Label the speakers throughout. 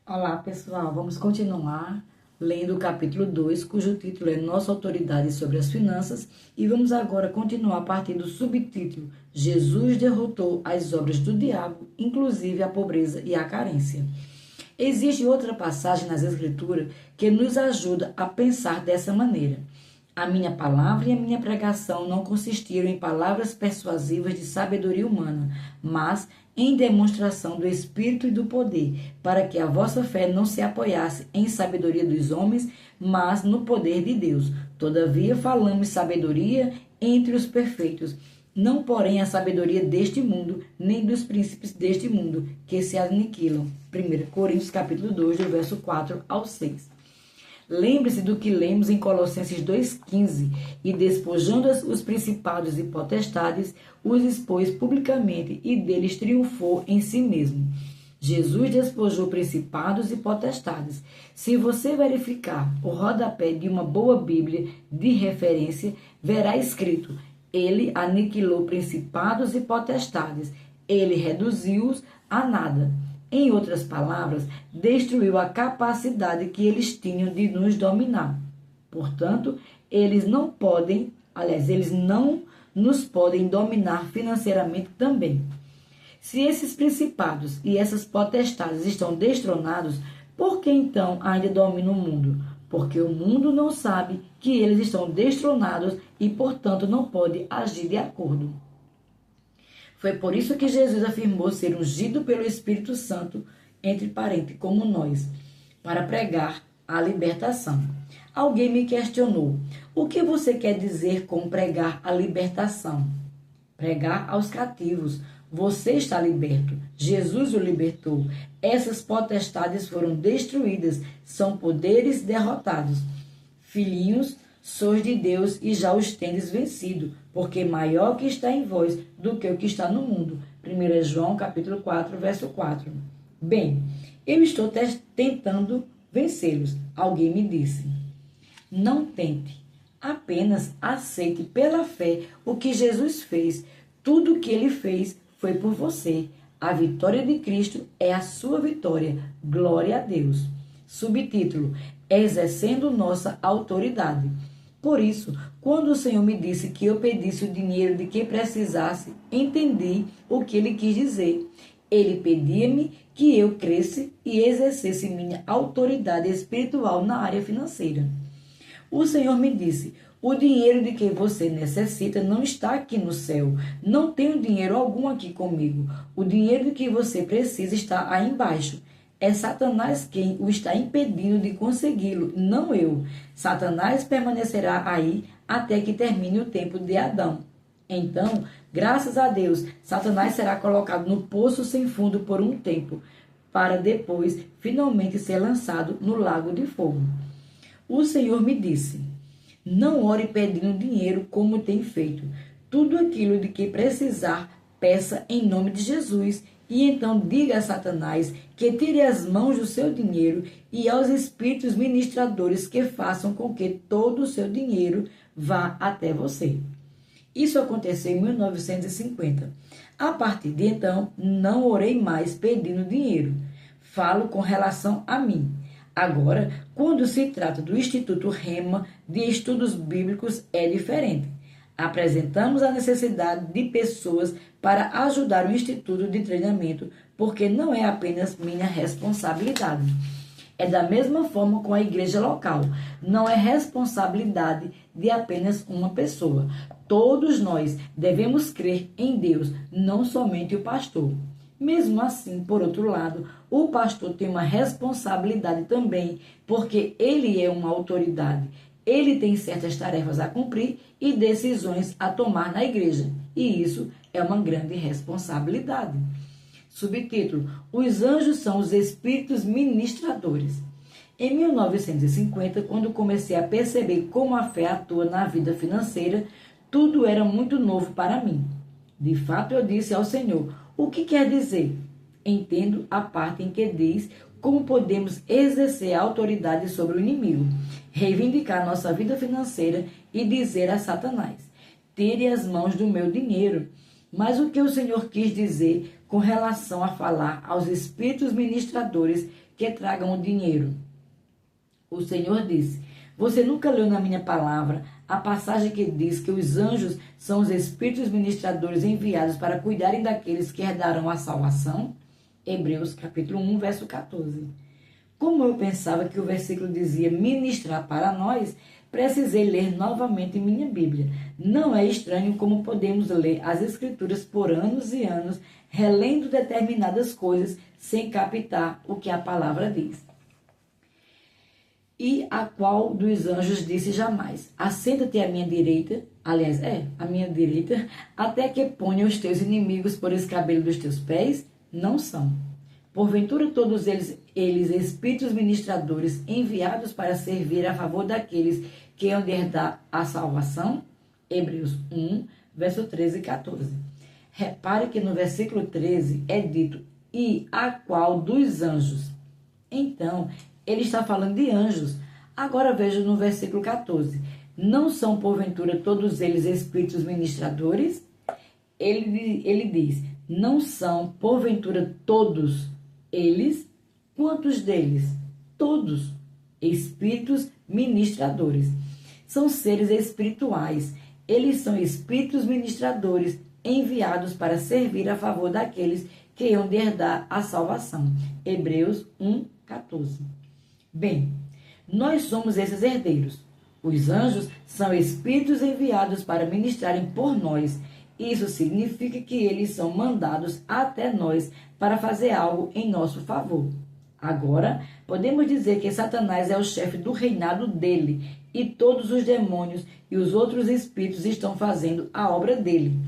Speaker 1: Olá, pessoal. Vamos continuar lendo o capítulo 2, cujo título é Nossa Autoridade sobre as Finanças, e vamos agora continuar a partir do subtítulo Jesus derrotou as obras do diabo, inclusive a pobreza e a carência. Existe outra passagem nas Escrituras que nos ajuda a pensar dessa maneira. A minha palavra e a minha pregação não consistiram em palavras persuasivas de sabedoria humana, mas em demonstração do Espírito e do poder, para que a vossa fé não se apoiasse em sabedoria dos homens, mas no poder de Deus. Todavia falamos sabedoria entre os perfeitos, não porém a sabedoria deste mundo, nem dos príncipes deste mundo, que se aniquilam. 1 Coríntios capítulo 2, do verso 4 ao 6. Lembre-se do que lemos em Colossenses 2,15, e despojando os principados e potestades, os expôs publicamente e deles triunfou em si mesmo. Jesus despojou principados e potestades. Se você verificar o rodapé de uma boa Bíblia de referência, verá escrito: ele aniquilou principados e potestades, ele reduziu-os a nada. Em outras palavras, destruiu a capacidade que eles tinham de nos dominar. Portanto, eles não nos podem dominar financeiramente também. Se esses principados e essas potestades estão destronados, por que então ainda dominam o mundo? Porque o mundo não sabe que eles estão destronados e, portanto, não pode agir de acordo. Foi por isso que Jesus afirmou ser ungido pelo Espírito Santo, entre parentes, como nós, para pregar a libertação. Alguém me questionou: o que você quer dizer com pregar a libertação? Pregar aos cativos. Você está liberto. Jesus o libertou. Essas potestades foram destruídas. São poderes derrotados. Filhinhos, sois de Deus e já os tendes vencido, porque maior que está em vós do que o que está no mundo. 1 João capítulo 4, verso 4. Bem, eu estou tentando vencê-los. Alguém me disse: não tente, apenas aceite pela fé o que Jesus fez. Tudo o que ele fez foi por você. A vitória de Cristo é a sua vitória. Glória a Deus. Subtítulo: exercendo nossa autoridade. Por isso, quando o Senhor me disse que eu pedisse o dinheiro de quem precisasse, entendi o que ele quis dizer. Ele pedia-me que eu crescesse e exercesse minha autoridade espiritual na área financeira. O Senhor me disse: o dinheiro de que você necessita não está aqui no céu. Não tenho dinheiro algum aqui comigo. O dinheiro de que você precisa está aí embaixo. É Satanás quem o está impedindo de consegui-lo, não eu. Satanás permanecerá aí até que termine o tempo de Adão. Então, graças a Deus, Satanás será colocado no poço sem fundo por um tempo, para depois finalmente ser lançado no lago de fogo. O Senhor me disse: não ore pedindo dinheiro como tem feito. Tudo aquilo de que precisar, peça em nome de Jesus. E então diga a Satanás que tire as mãos do seu dinheiro e aos espíritos ministradores que façam com que todo o seu dinheiro vá até você. Isso aconteceu em 1950. A partir de então, não orei mais pedindo dinheiro. Falo com relação a mim. Agora, quando se trata do Instituto Rema de Estudos Bíblicos, é diferente. Apresentamos a necessidade de pessoas para ajudar o Instituto de Treinamento, porque não é apenas minha responsabilidade. É da mesma forma com a igreja local. Não é responsabilidade de apenas uma pessoa. Todos nós devemos crer em Deus, não somente o pastor. Mesmo assim, por outro lado, o pastor tem uma responsabilidade também, porque ele é uma autoridade. Ele tem certas tarefas a cumprir e decisões a tomar na igreja. E isso é uma grande responsabilidade. Subtítulo: os anjos são os espíritos ministradores. Em 1950, quando comecei a perceber como a fé atua na vida financeira, tudo era muito novo para mim. De fato, eu disse ao Senhor: o que quer dizer? Entendo a parte em que diz como podemos exercer a autoridade sobre o inimigo, reivindicar nossa vida financeira e dizer a Satanás: tire as mãos do meu dinheiro. Mas o que o Senhor quis dizer com relação a falar aos espíritos ministradores que tragam o dinheiro. O Senhor disse: você nunca leu na minha palavra a passagem que diz que os anjos são os espíritos ministradores enviados para cuidarem daqueles que herdarão a salvação? Hebreus capítulo 1, verso 14. Como eu pensava que o versículo dizia ministrar para nós, precisei ler novamente minha Bíblia. Não é estranho como podemos ler as Escrituras por anos e anos, relendo determinadas coisas sem captar o que a palavra diz. E a qual dos anjos disse jamais: assenta-te à minha direita, aliás, à minha direita, até que ponha os teus inimigos por escabelo dos teus pés? Não são. Porventura todos eles espíritos ministradores enviados para servir a favor daqueles que hão de herdar a salvação? Hebreus 1, verso 13 e 14. Repare que no versículo 13 é dito: e a qual dos anjos? Então, ele está falando de anjos. Agora veja no versículo 14. Não são, porventura, todos eles espíritos ministradores? Ele diz: não são, porventura, todos eles? Quantos deles? Todos. Espíritos ministradores. São seres espirituais. Eles são espíritos ministradores enviados para servir a favor daqueles que hão de herdar a salvação. Hebreus 1, 14. Bem, nós somos esses herdeiros. Os anjos são espíritos enviados para ministrarem por nós. Isso significa que eles são mandados até nós para fazer algo em nosso favor. Agora, podemos dizer que Satanás é o chefe do reinado dele e todos os demônios e os outros espíritos estão fazendo a obra dele.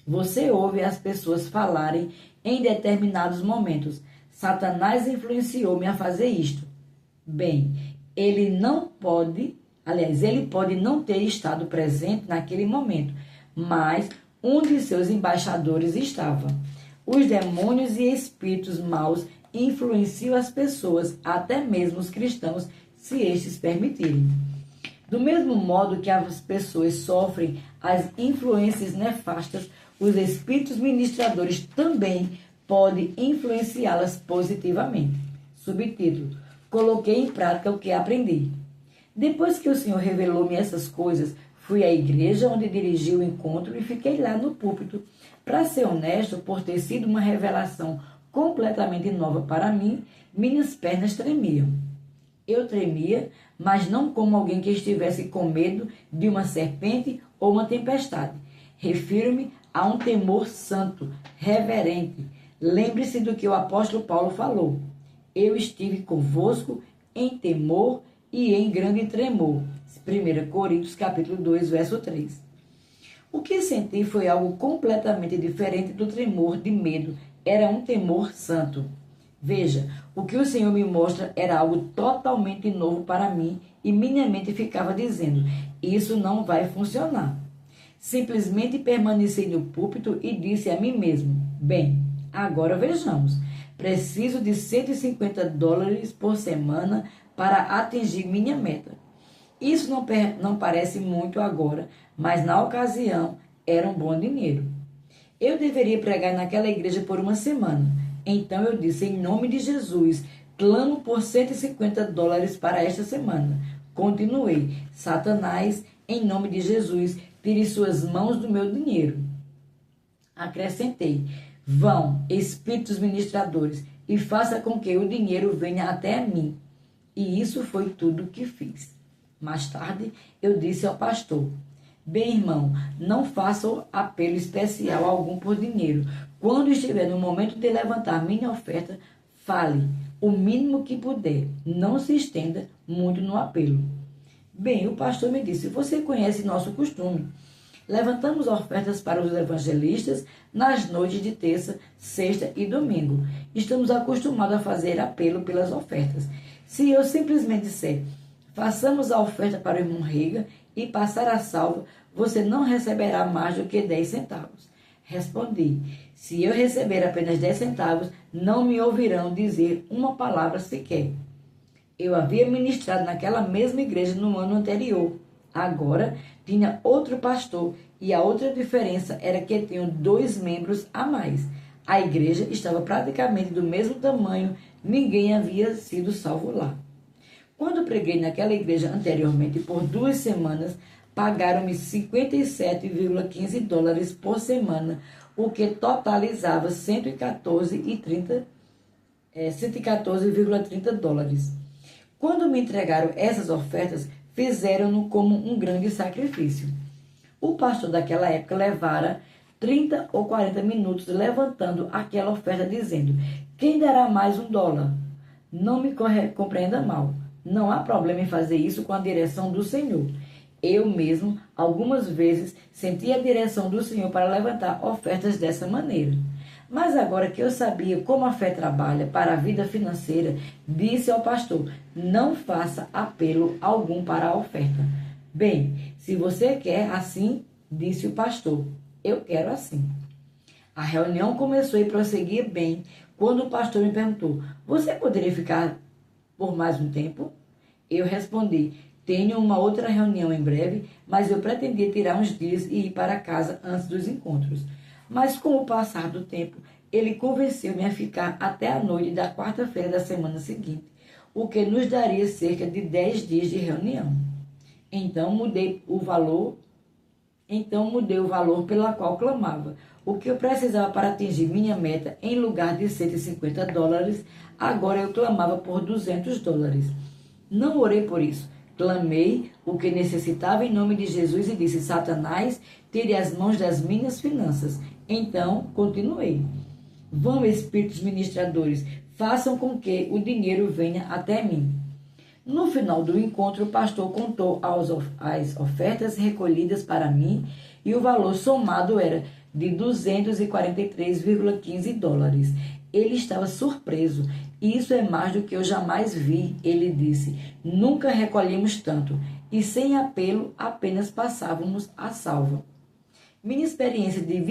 Speaker 1: Você ouve as pessoas falarem em determinados momentos: Satanás influenciou-me a fazer isto. Bem, ele pode não ter estado presente naquele momento, mas um de seus embaixadores estava. Os demônios e espíritos maus influenciam as pessoas, até mesmo os cristãos, se estes permitirem. Do mesmo modo que as pessoas sofrem as influências nefastas, os espíritos ministradores também podem influenciá-las positivamente. Subtítulo: coloquei em prática o que aprendi. Depois que o Senhor revelou-me essas coisas, fui à igreja onde dirigi o encontro e fiquei lá no púlpito. Para ser honesto, por ter sido uma revelação completamente nova para mim, minhas pernas tremiam. Eu tremia, mas não como alguém que estivesse com medo de uma serpente ou uma tempestade. Refiro-me a um temor santo, reverente. Lembre-se do que o apóstolo Paulo falou: eu estive convosco em temor e em grande tremor. 1 Coríntios capítulo 2, verso 3. O que senti foi algo completamente diferente do tremor de medo. Era um temor santo. Veja, o que o Senhor me mostra era algo totalmente novo para mim e minha mente ficava dizendo: isso não vai funcionar. Simplesmente permaneci no púlpito e disse a mim mesmo: bem, agora vejamos. Preciso de $150 por semana para atingir minha meta. Isso não parece muito agora, mas na ocasião era um bom dinheiro. Eu deveria pregar naquela igreja por uma semana. Então eu disse: em nome de Jesus, clamo por $150 para esta semana. Continuei: Satanás, em nome de Jesus, tire suas mãos do meu dinheiro. Acrescentei: vão, espíritos ministradores, e faça com que o dinheiro venha até a mim. E isso foi tudo o que fiz. Mais tarde, eu disse ao pastor: bem, irmão, não faça apelo especial algum por dinheiro. Quando estiver no momento de levantar minha oferta, fale o mínimo que puder. Não se estenda muito no apelo. Bem, o pastor me disse: você conhece nosso costume. Levantamos ofertas para os evangelistas nas noites de terça, sexta e domingo. Estamos acostumados a fazer apelo pelas ofertas. Se eu simplesmente disser: façamos a oferta para o irmão Rega e passar a salva, você não receberá mais do que 10 centavos. Respondi: se eu receber apenas 10 centavos, não me ouvirão dizer uma palavra sequer. Eu havia ministrado naquela mesma igreja no ano anterior. Agora tinha outro pastor e a outra diferença era que tinham 2 membros a mais. A igreja estava praticamente do mesmo tamanho ninguém havia sido salvo lá. Quando preguei naquela igreja anteriormente por 2 semanas, pagaram-me $57,15 por semana, o que totalizava 114,30 dólares. Quando me entregaram essas ofertas, fizeram-no como um grande sacrifício. O pastor daquela época levara 30 ou 40 minutos levantando aquela oferta, dizendo: quem dará mais $1? Não me compreenda mal. Não há problema em fazer isso com a direção do Senhor. Eu mesmo, algumas vezes, senti a direção do Senhor para levantar ofertas dessa maneira. Mas agora que eu sabia como a fé trabalha para a vida financeira, disse ao pastor: não faça apelo algum para a oferta. Bem, se você quer assim, disse o pastor, eu quero assim. A reunião começou e prosseguia bem quando o pastor me perguntou: você poderia ficar por mais um tempo? Eu respondi: tenho uma outra reunião em breve, mas eu pretendia tirar uns dias e ir para casa antes dos encontros. Mas com o passar do tempo, ele convenceu-me a ficar até a noite da quarta-feira da semana seguinte, o que nos daria cerca de 10 dias de reunião. Então mudei o valor pela qual clamava. O que eu precisava para atingir minha meta, em lugar de $150, agora eu clamava por $200. Não orei por isso. Clamei o que necessitava em nome de Jesus e disse: Satanás, tire as mãos das minhas finanças. Então, continuei. Vão, espíritos ministradores, façam com que o dinheiro venha até mim. No final do encontro, o pastor contou as ofertas recolhidas para mim e o valor somado era de $243,15. Ele estava surpreso. Isso é mais do que eu jamais vi, ele disse. Nunca recolhemos tanto e sem apelo apenas passávamos a salva. Minha experiência de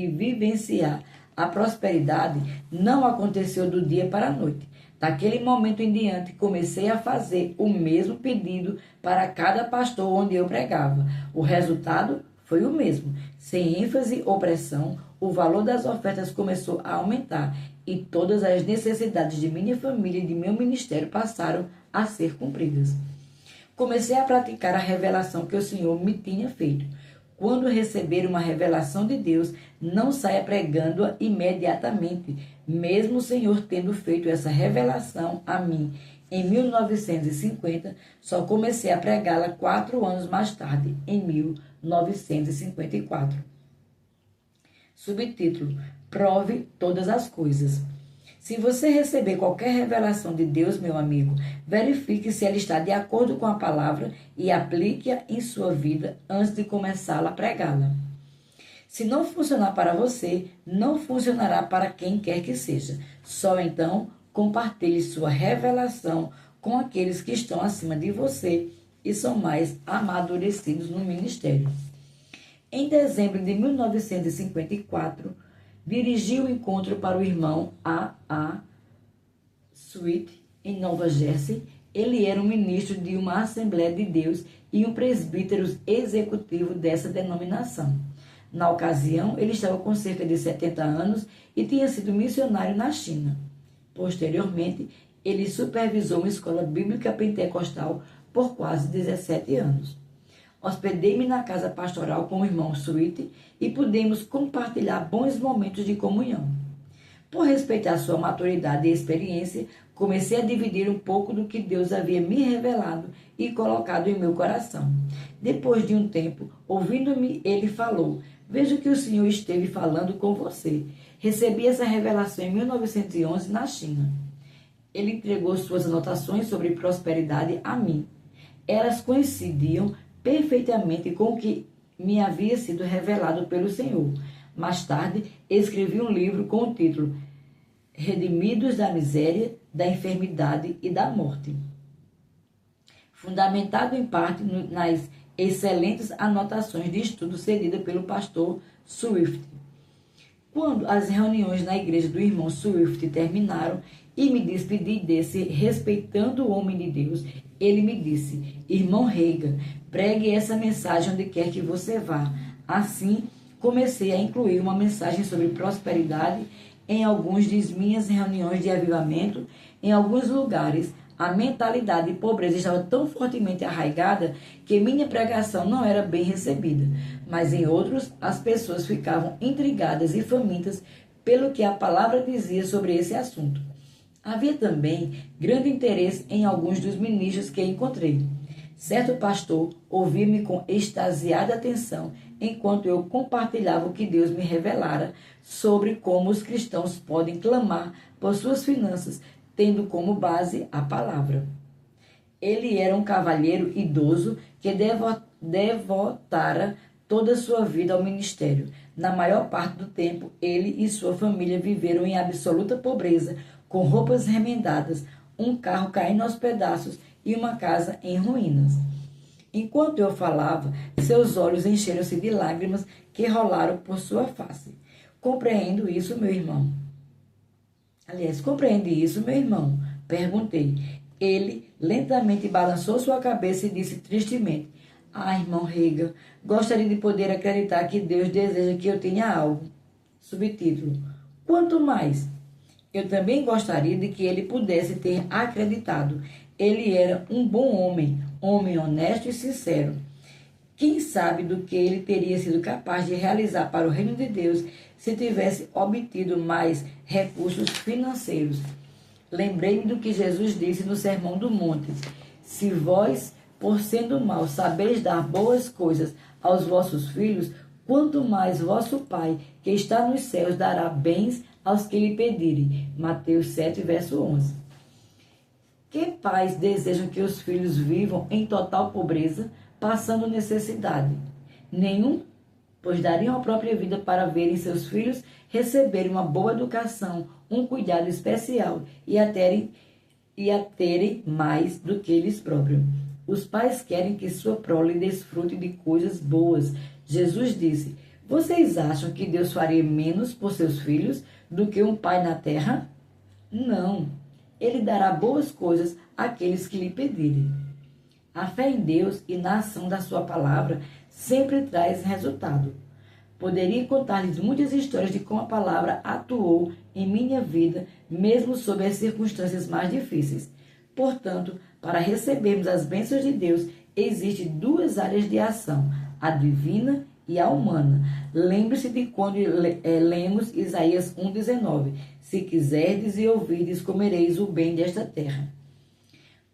Speaker 1: vivenciar a prosperidade não aconteceu do dia para a noite. Daquele momento em diante, comecei a fazer o mesmo pedido para cada pastor onde eu pregava. O resultado foi o mesmo. Sem ênfase ou pressão, o valor das ofertas começou a aumentar e todas as necessidades de minha família e de meu ministério passaram a ser cumpridas. Comecei a praticar a revelação que o Senhor me tinha feito. Quando receber uma revelação de Deus, não saia pregando-a imediatamente, mesmo o Senhor tendo feito essa revelação a mim em 1950, só comecei a pregá-la 4 anos mais tarde, em 1954. Subtítulo: Prove todas as coisas. Se você receber qualquer revelação de Deus, meu amigo, verifique se ela está de acordo com a palavra e aplique-a em sua vida antes de começá-la a pregá-la. Se não funcionar para você, não funcionará para quem quer que seja. Só então, compartilhe sua revelação com aqueles que estão acima de você e são mais amadurecidos no ministério. Em dezembro de 1954, dirigi o encontro para o irmão A.A. Sweet, em Nova Jersey. Ele era um ministro de uma Assembleia de Deus e um presbítero executivo dessa denominação. Na ocasião, ele estava com cerca de 70 anos e tinha sido missionário na China. Posteriormente, ele supervisou uma escola bíblica pentecostal por quase 17 anos. Hospedei-me na casa pastoral com o irmão Sweet e pudemos compartilhar bons momentos de comunhão. Por respeitar sua maturidade e experiência, comecei a dividir um pouco do que Deus havia me revelado e colocado em meu coração. Depois de um tempo, ouvindo-me, ele falou: vejo que o Senhor esteve falando com você. Recebi essa revelação em 1911 na China. Ele entregou suas anotações sobre prosperidade a mim. Elas coincidiam perfeitamente com o que me havia sido revelado pelo Senhor. Mais tarde, escrevi um livro com o título Redimidos da Miséria, da Enfermidade e da Morte, fundamentado em parte nas excelentes anotações de estudo cedidas pelo pastor Swift. Quando as reuniões na igreja do irmão Swift terminaram e me despedi desse respeitando o homem de Deus, ele me disse: irmão Reagan, pregue essa mensagem onde quer que você vá. Assim, comecei a incluir uma mensagem sobre prosperidade em algumas de minhas reuniões de avivamento, em alguns lugares, a mentalidade de pobreza estava tão fortemente arraigada que minha pregação não era bem recebida. Mas em outros, as pessoas ficavam intrigadas e famintas pelo que a palavra dizia sobre esse assunto. Havia também grande interesse em alguns dos ministros que encontrei. Certo pastor ouvia-me com extasiada atenção enquanto eu compartilhava o que Deus me revelara sobre como os cristãos podem clamar por suas finanças, tendo como base a palavra. Ele era um cavalheiro idoso que devotara toda a sua vida ao ministério. Na maior parte do tempo, ele e sua família viveram em absoluta pobreza, com roupas remendadas, um carro caindo aos pedaços e uma casa em ruínas. Enquanto eu falava, seus olhos encheram-se de lágrimas que rolaram por sua face. Compreende isso, meu irmão? Perguntei. Ele lentamente balançou sua cabeça e disse tristemente: irmão Rega, gostaria de poder acreditar que Deus deseja que eu tenha algo. Subtítulo: Quanto mais? Eu também gostaria de que ele pudesse ter acreditado. Ele era um bom homem honesto e sincero. Quem sabe do que ele teria sido capaz de realizar para o reino de Deus se tivesse obtido mais recursos financeiros. Lembrei-me do que Jesus disse no Sermão do Monte: se vós, por sendo maus, sabeis dar boas coisas aos vossos filhos, quanto mais vosso Pai, que está nos céus, dará bens aos que lhe pedirem. Mateus 7, verso 11. Que pais desejam que os filhos vivam em total pobreza, passando necessidade? Nenhum, pois dariam a própria vida para verem seus filhos receberem uma boa educação, um cuidado especial e a terem mais do que eles próprios. Os pais querem que sua prole desfrute de coisas boas. Jesus disse: vocês acham que Deus faria menos por seus filhos do que um pai na terra? Não. Ele dará boas coisas àqueles que lhe pedirem. A fé em Deus e na ação da sua palavra sempre traz resultado. Poderia contar-lhes muitas histórias de como a palavra atuou em minha vida, mesmo sob as circunstâncias mais difíceis. Portanto, para recebermos as bênçãos de Deus, existem duas áreas de ação, a divina e a humana. Lembre-se de quando lemos Isaías 1,19. Se quiserdes e ouvirdes, comereis o bem desta terra.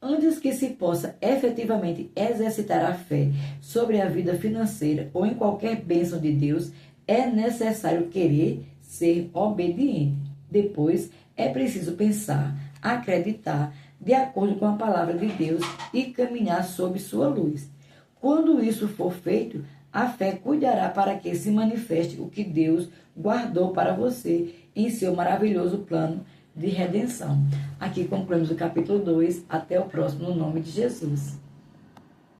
Speaker 1: Antes que se possa efetivamente exercitar a fé sobre a vida financeira ou em qualquer bênção de Deus, é necessário querer ser obediente. Depois, é preciso pensar, acreditar, de acordo com a palavra de Deus e caminhar sob sua luz. Quando isso for feito, a fé cuidará para que se manifeste o que Deus guardou para você em seu maravilhoso plano de redenção. Aqui concluímos o capítulo 2. Até o próximo, no nome de Jesus.